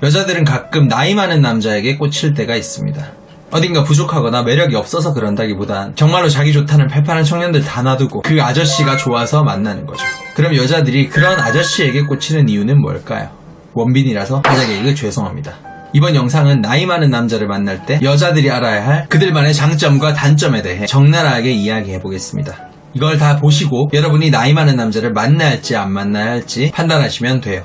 여자들은 가끔 나이 많은 남자에게 꽂힐 때가 있습니다. 어딘가 부족하거나 매력이 없어서 그런다기보단 정말로 자기 좋다는 팔팔한 청년들 다 놔두고 그 아저씨가 좋아서 만나는 거죠. 그럼 여자들이 그런 아저씨에게 꽂히는 이유는 뭘까요? 원빈이라서 하자개그 죄송합니다. 이번 영상은 나이 많은 남자를 만날 때 여자들이 알아야 할 그들만의 장점과 단점에 대해 적나라하게 이야기해보겠습니다. 이걸 다 보시고 여러분이 나이 많은 남자를 만나야 할지 안 만나야 할지 판단하시면 돼요.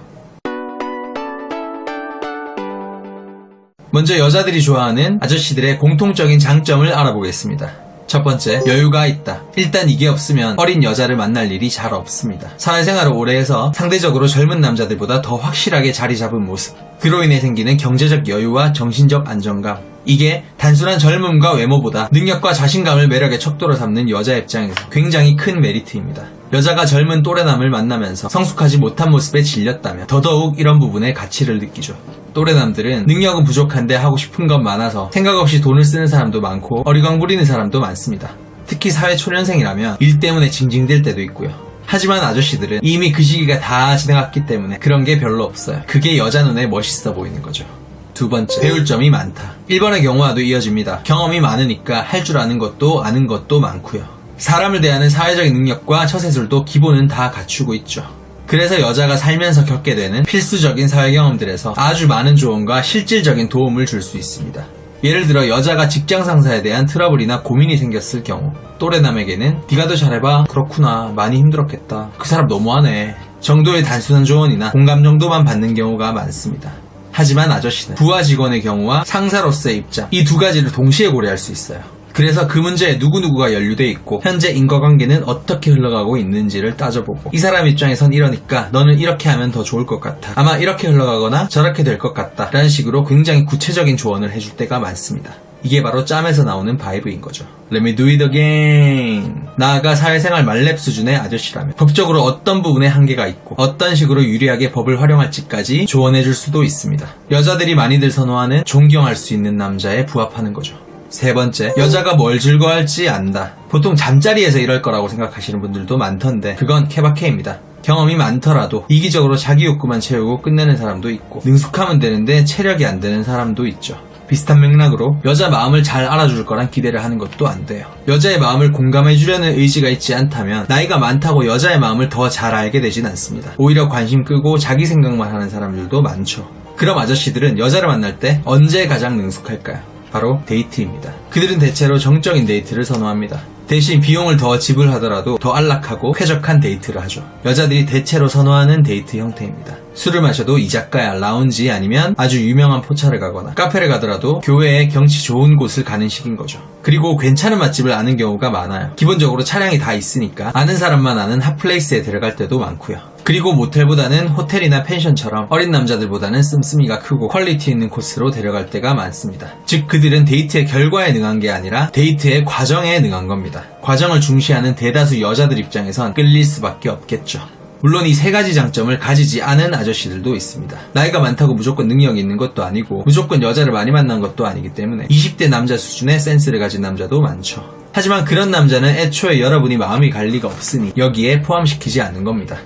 먼저 여자들이 좋아하는 아저씨들의 공통적인 장점을 알아보겠습니다. 첫 번째, 여유가 있다. 일단 이게 없으면 어린 여자를 만날 일이 잘 없습니다. 사회생활을 오래 해서 상대적으로 젊은 남자들보다 더 확실하게 자리 잡은 모습. 그로 인해 생기는 경제적 여유와 정신적 안정감. 이게 단순한 젊음과 외모보다 능력과 자신감을 매력의 척도로 삼는 여자 입장에서 굉장히 큰 메리트입니다. 여자가 젊은 또래남을 만나면서 성숙하지 못한 모습에 질렸다면 더더욱 이런 부분의 가치를 느끼죠. 또래남들은 능력은 부족한데 하고 싶은 건 많아서 생각 없이 돈을 쓰는 사람도 많고 어리광 부리는 사람도 많습니다. 특히 사회초년생이라면 일 때문에 징징댈 때도 있고요. 하지만 아저씨들은 이미 그 시기가 다 지나갔기 때문에 그런 게 별로 없어요. 그게 여자 눈에 멋있어 보이는 거죠. 두 번째, 배울 점이 많다. 1번의 경우와도 이어집니다. 경험이 많으니까 할 줄 아는 것도 아는 것도 많고요. 사람을 대하는 사회적인 능력과 처세술도 기본은 다 갖추고 있죠. 그래서 여자가 살면서 겪게 되는 필수적인 사회 경험들에서 아주 많은 조언과 실질적인 도움을 줄 수 있습니다. 예를 들어 여자가 직장 상사에 대한 트러블이나 고민이 생겼을 경우 또래남에게는 네가 더 잘해봐, 그렇구나, 많이 힘들었겠다, 그 사람 너무하네 정도의 단순한 조언이나 공감 정도만 받는 경우가 많습니다. 하지만 아저씨는 부하 직원의 경우와 상사로서의 입장, 이 두 가지를 동시에 고려할 수 있어요. 그래서 그 문제에 누구누구가 연루돼 있고 현재 인과관계는 어떻게 흘러가고 있는지를 따져보고 이 사람 입장에선 이러니까 너는 이렇게 하면 더 좋을 것 같아, 아마 이렇게 흘러가거나 저렇게 될 것 같다 라는 식으로 굉장히 구체적인 조언을 해줄 때가 많습니다. 이게 바로 짬에서 나오는 바이브인 거죠. Let me do it again. 나아가 사회생활 말렙 수준의 아저씨라면 법적으로 어떤 부분에 한계가 있고 어떤 식으로 유리하게 법을 활용할지까지 조언해줄 수도 있습니다. 여자들이 많이들 선호하는 존경할 수 있는 남자에 부합하는 거죠. 세 번째, 여자가 뭘 즐거워할지 안다. 보통 잠자리에서 이럴 거라고 생각하시는 분들도 많던데 그건 케바케입니다. 경험이 많더라도 이기적으로 자기 욕구만 채우고 끝내는 사람도 있고 능숙하면 되는데 체력이 안 되는 사람도 있죠. 비슷한 맥락으로 여자 마음을 잘 알아줄 거란 기대를 하는 것도 안 돼요. 여자의 마음을 공감해주려는 의지가 있지 않다면 나이가 많다고 여자의 마음을 더 잘 알게 되진 않습니다. 오히려 관심 끄고 자기 생각만 하는 사람들도 많죠. 그럼 아저씨들은 여자를 만날 때 언제 가장 능숙할까요? 바로 데이트입니다. 그들은 대체로 정적인 데이트를 선호합니다. 대신 비용을 더 지불하더라도 더 안락하고 쾌적한 데이트를 하죠. 여자들이 대체로 선호하는 데이트 형태입니다. 술을 마셔도 이자카야, 라운지 아니면 아주 유명한 포차를 가거나 카페를 가더라도 교외에 경치 좋은 곳을 가는 식인 거죠. 그리고 괜찮은 맛집을 아는 경우가 많아요. 기본적으로 차량이 다 있으니까 아는 사람만 아는 핫플레이스에 데려갈 때도 많고요. 그리고 모텔보다는 호텔이나 펜션처럼 어린 남자들보다는 씀씀이가 크고 퀄리티 있는 코스로 데려갈 때가 많습니다. 즉 그들은 데이트의 결과에 능한 게 아니라 데이트의 과정에 능한 겁니다. 과정을 중시하는 대다수 여자들 입장에선 끌릴 수밖에 없겠죠. 물론 이 세 가지 장점을 가지지 않은 아저씨들도 있습니다. 나이가 많다고 무조건 능력이 있는 것도 아니고 무조건 여자를 많이 만난 것도 아니기 때문에 20대 남자 수준의 센스를 가진 남자도 많죠. 하지만 그런 남자는 애초에 여러분이 마음이 갈 리가 없으니 여기에 포함시키지 않는 겁니다.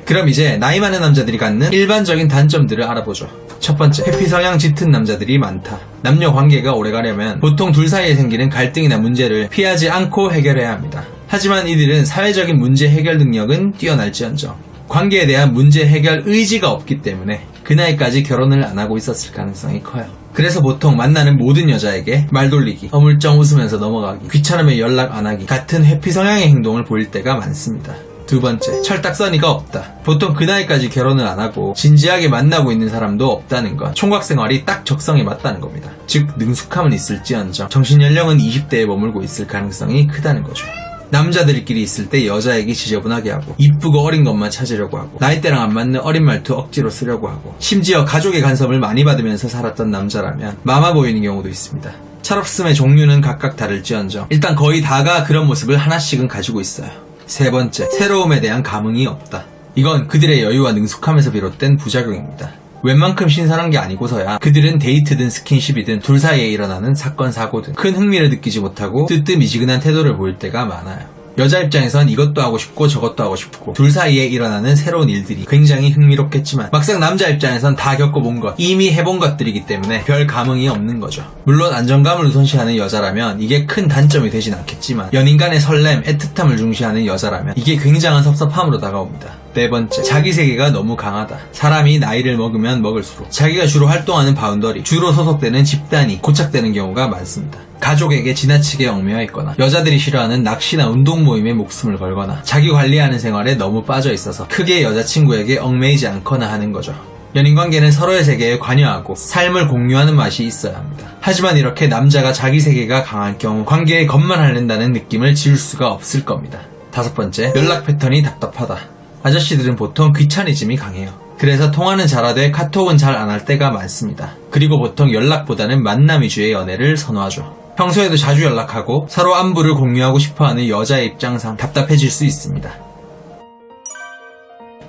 그럼 이제 나이 많은 남자들이 갖는 일반적인 단점들을 알아보죠. 첫 번째, 회피 성향 짙은 남자들이 많다. 남녀 관계가 오래가려면 보통 둘 사이에 생기는 갈등이나 문제를 피하지 않고 해결해야 합니다. 하지만 이들은 사회적인 문제 해결 능력은 뛰어날지언정 관계에 대한 문제 해결 의지가 없기 때문에 그 나이까지 결혼을 안 하고 있었을 가능성이 커요. 그래서 보통 만나는 모든 여자에게 말 돌리기, 어물쩡 웃으면서 넘어가기, 귀찮으면 연락 안 하기 같은 회피 성향의 행동을 보일 때가 많습니다. 두 번째, 철딱서니가 없다. 보통 그 나이까지 결혼을 안 하고 진지하게 만나고 있는 사람도 없다는 건 총각 생활이 딱 적성에 맞다는 겁니다. 즉 능숙함은 있을지언정 정신연령은 20대에 머물고 있을 가능성이 크다는 거죠. 남자들끼리 있을 때 여자 얘기 지저분하게 하고 이쁘고 어린 것만 찾으려고 하고 나이대랑 안 맞는 어린 말투 억지로 쓰려고 하고 심지어 가족의 간섭을 많이 받으면서 살았던 남자라면 마마 보이는 경우도 있습니다. 철없음의 종류는 각각 다를지언정 일단 거의 다가 그런 모습을 하나씩은 가지고 있어요. 세 번째, 새로움에 대한 감흥이 없다. 이건 그들의 여유와 능숙함에서 비롯된 부작용입니다. 웬만큼 신선한 게 아니고서야 그들은 데이트든 스킨십이든 둘 사이에 일어나는 사건 사고든 큰 흥미를 느끼지 못하고 뜨뜻미지근한 태도를 보일 때가 많아요. 여자 입장에선 이것도 하고 싶고 저것도 하고 싶고 둘 사이에 일어나는 새로운 일들이 굉장히 흥미롭겠지만 막상 남자 입장에선 다 겪어본 것, 이미 해본 것들이기 때문에 별 감흥이 없는 거죠. 물론 안정감을 우선시하는 여자라면 이게 큰 단점이 되진 않겠지만 연인 간의 설렘, 애틋함을 중시하는 여자라면 이게 굉장한 섭섭함으로 다가옵니다. 네 번째, 자기 세계가 너무 강하다. 사람이 나이를 먹으면 먹을수록 자기가 주로 활동하는 바운더리, 주로 소속되는 집단이 고착되는 경우가 많습니다. 가족에게 지나치게 얽매여 있거나 여자들이 싫어하는 낚시나 운동 모임에 목숨을 걸거나 자기 관리하는 생활에 너무 빠져 있어서 크게 여자친구에게 얽매이지 않거나 하는 거죠. 연인관계는 서로의 세계에 관여하고 삶을 공유하는 맛이 있어야 합니다. 하지만 이렇게 남자가 자기 세계가 강한 경우 관계에 겁만 앓는다는 느낌을 지울 수가 없을 겁니다. 다섯 번째, 연락 패턴이 답답하다. 아저씨들은 보통 귀차니즘이 강해요. 그래서 통화는 잘하되 카톡은 잘 안 할 때가 많습니다. 그리고 보통 연락보다는 만남 위주의 연애를 선호하죠. 평소에도 자주 연락하고 서로 안부를 공유하고 싶어하는 여자의 입장상 답답해질 수 있습니다.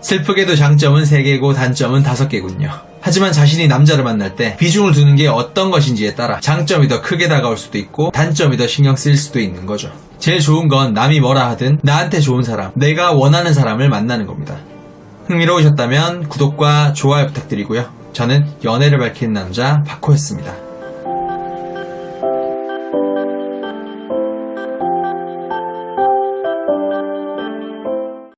슬프게도 장점은 3개고 단점은 5개군요. 하지만 자신이 남자를 만날 때 비중을 두는 게 어떤 것인지에 따라 장점이 더 크게 다가올 수도 있고 단점이 더 신경 쓰일 수도 있는 거죠. 제일 좋은 건 남이 뭐라 하든 나한테 좋은 사람, 내가 원하는 사람을 만나는 겁니다. 흥미로우셨다면 구독과 좋아요 부탁드리고요. 저는 연애를 밝히는 남자 바코였습니다.